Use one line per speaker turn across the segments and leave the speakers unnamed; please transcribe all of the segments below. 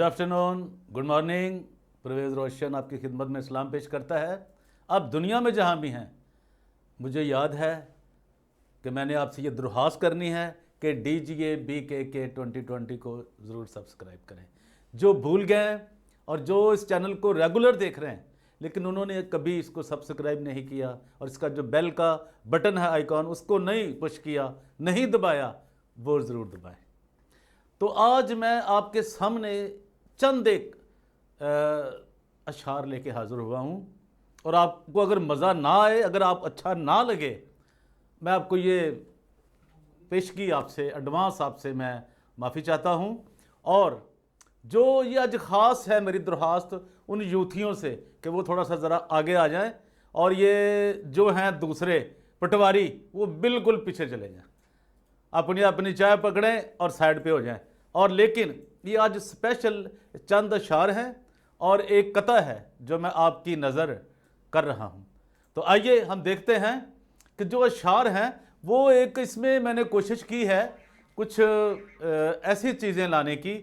Good afternoon, good morning. Parvez Roshan आपकी खिदमत में सलाम पेश करता है। आप दुनिया में जहाँ भी हैं, मुझे याद है कि मैंने आपसे ये दरख्वास्त करनी है कि DGA-BKK 2020 को ज़रूर सब्सक्राइब करें। जो भूल गए और जो इस चैनल को रेगुलर देख रहे हैं लेकिन उन्होंने कभी इसको सब्सक्राइब नहीं किया और इसका जो बेल का बटन है आइकॉन उसको नहीं पुश किया, नहीं दबाया, वो ज़रूर दबाएं। तो आज मैं आपके सामने चंद एक अशार लेके हाज़िर हुआ हूँ और आपको अगर मज़ा ना आए, अगर आप अच्छा ना लगे, मैं आपको ये पेशगी आपसे एडवांस आपसे मैं माफ़ी चाहता हूँ। और जो ये आज ख़ास है मेरी दरख्वास्त उन यूथियों से कि वो थोड़ा सा ज़रा आगे आ जाएं और ये जो हैं दूसरे पटवारी वो बिल्कुल पीछे चले जाएं, अपनी अपनी चाय पकड़ें और साइड पे हो जाएं। और लेकिन ये आज स्पेशल चंद अशार हैं और एक कता है जो मैं आपकी नज़र कर रहा हूँ। तो आइए हम देखते हैं कि जो अशार हैं वो एक इसमें मैंने कोशिश की है कुछ ऐसी चीज़ें लाने की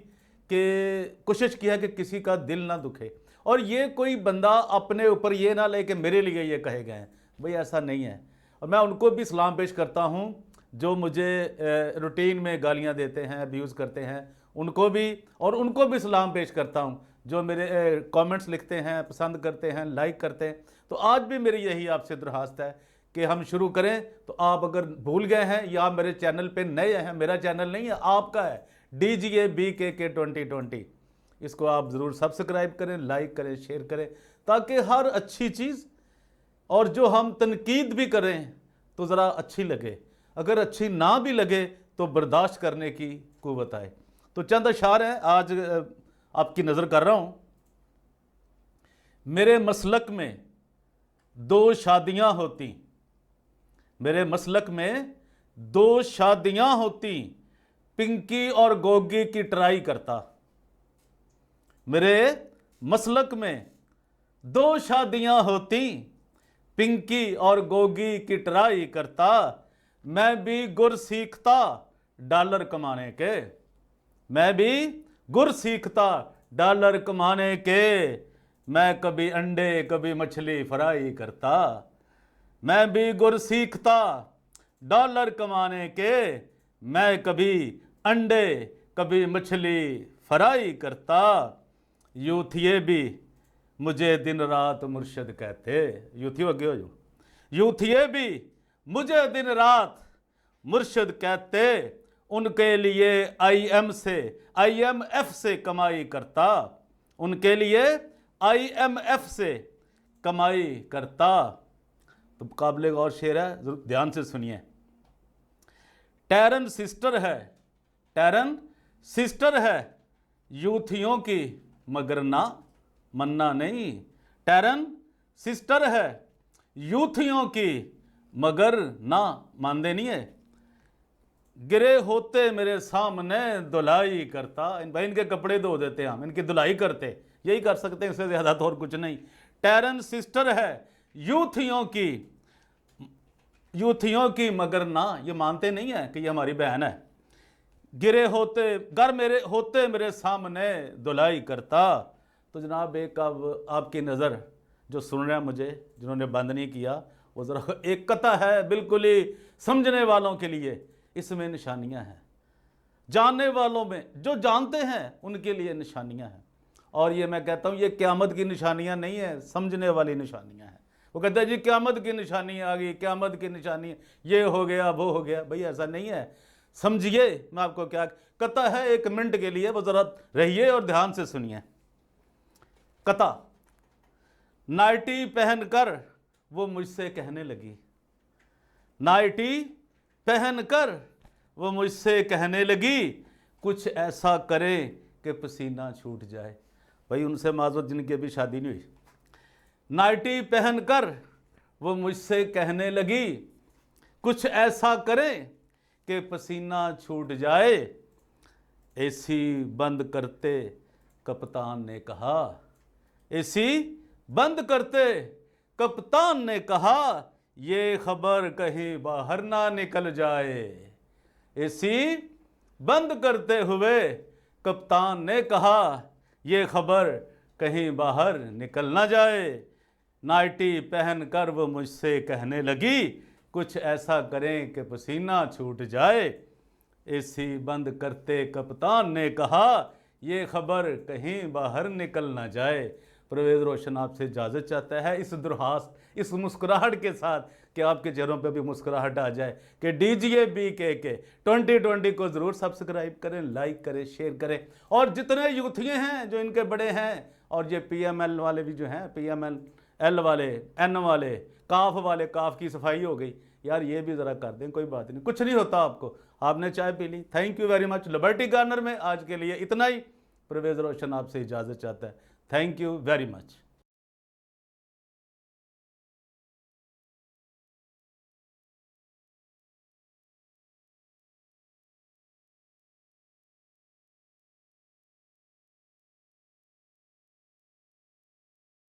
कि कोशिश की है कि किसी का दिल ना दुखे और ये कोई बंदा अपने ऊपर ये ना ले कि मेरे लिए ये कहे गए हैं, भाई ऐसा नहीं है। और मैं उनको भी सलाम पेश करता हूँ जो मुझे रूटीन में गालियाँ देते हैं, अब्यूज़ करते हैं, उनको भी, और उनको भी सलाम पेश करता हूँ जो मेरे कमेंट्स लिखते हैं, पसंद करते हैं, लाइक करते हैं। तो आज भी मेरी यही आपसे दरख्वास्त है कि हम शुरू करें। तो आप अगर भूल गए हैं या आप मेरे चैनल पे नए हैं, मेरा चैनल नहीं है, आपका है DGA-BKK 2020, इसको आप ज़रूर सब्सक्राइब करें, लाइक करें, शेयर करें ताकि हर अच्छी चीज़ और जो हम तनकीद भी करें तो ज़रा अच्छी लगे, अगर अच्छी ना भी लगे तो बर्दाश्त करने की कुव्वत आए। तो चंद अशार हैं आज आपकी नज़र कर रहा हूँ। मेरे मसलक में 2 शादियाँ होती, मेरे मसलक में 2 शादियाँ होती, पिंकी और गोगी की ट्राई करता। मेरे मसलक में 2 शादियाँ होती, पिंकी और गोगी की ट्राई करता। मैं भी गुर सीखता डॉलर कमाने के, मैं भी गुर सीखता डॉलर कमाने के। मैं कभी अंडे कभी मछली फ्राई करता, मैं भी गुर सीखता डॉलर कमाने के। मैं कभी अंडे कभी मछली फ्राई करता। यूथिये भी मुझे दिन रात मुर्शद कहते, यूथियों आगे हो जो, यूथिये भी मुझे दिन रात मुर्शद कहते। उनके लिए IMF से कमाई करता, उनके लिए IMF से कमाई करता। तो काबिल गौर शेर है, जरूर ध्यान से सुनिए। टैरन सिस्टर है, टैरन सिस्टर है यूथियों की मगर ना मन्ना नहीं। टैरन सिस्टर है यूथियों की मगर ना मानते नहीं है। गिरे होते मेरे सामने धुलाई करता, भाई इनके कपड़े धो देते हम, इनकी धुलाई करते, यही कर सकते हैं, इससे ज़्यादा तो और कुछ नहीं। टैरन सिस्टर है यूथियों की मगर ना, ये मानते नहीं है कि ये हमारी बहन है। गिरे होते घर मेरे होते मेरे सामने धुलाई करता। तो जनाब एक अब आपकी नज़र जो सुन रहे हैं मुझे, जिन्होंने बंद नहीं किया, वो ज़रा एक कथा है बिल्कुल ही समझने वालों के लिए, इसमें निशानियां हैं, जानने वालों में, जो जानते हैं उनके लिए निशानियां हैं। और ये मैं कहता हूँ ये क़यामत की निशानियां नहीं है, समझने वाली निशानियां हैं। वो कहते हैं जी क़यामत की निशानी आ गई, क़यामत की निशानी, ये हो गया वो हो गया, भाई ऐसा नहीं है। समझिए मैं आपको क्या कथा है, 1 मिनट के लिए वो ज़रा रहिए और ध्यान से सुनिए कथा। नाइटी पहनकर वो मुझसे कहने लगी, नाइटी पहनकर वो मुझसे कहने लगी, कुछ ऐसा करे कि पसीना छूट जाए। भाई उनसे माजूद जिनकी अभी शादी नहीं हुई, नाइटी पहनकर वो मुझसे कहने लगी, कुछ ऐसा करे कि पसीना छूट जाए। AC बंद करते कप्तान ने कहा, AC बंद करते कप्तान ने कहा, ये खबर कहीं बाहर ना निकल जाए। AC बंद करते हुए कप्तान ने कहा, ये खबर कहीं बाहर निकल ना जाए। नाइटी पहन कर वो मुझसे कहने लगी, कुछ ऐसा करें कि पसीना छूट जाए। एसी बंद करते कप्तान ने कहा, ये खबर कहीं बाहर निकल ना जाए। परवेज़ रोशन आपसे इजाज़त चाहता है इस दुरहास, इस मुस्कुराहट के साथ कि आपके चेहरों पे भी मुस्कुराहट आ जाए कि DGA BK 2020 को ज़रूर सब्सक्राइब करें, लाइक करें, शेयर करें। और जितने यूथिये हैं जो इनके बड़े हैं, और ये PML वाले भी जो हैं, PML वाले, N वाले, काफ वाले, काफ की सफाई हो गई यार, ये भी ज़रा कर दें, कोई बात नहीं, कुछ नहीं होता आपको, आपने चाय पी ली। Thank you very much. Liberty Garner में आज के लिए इतना ही। परवेज़ रोशन आपसे इजाज़त चाहता है। Thank you very much.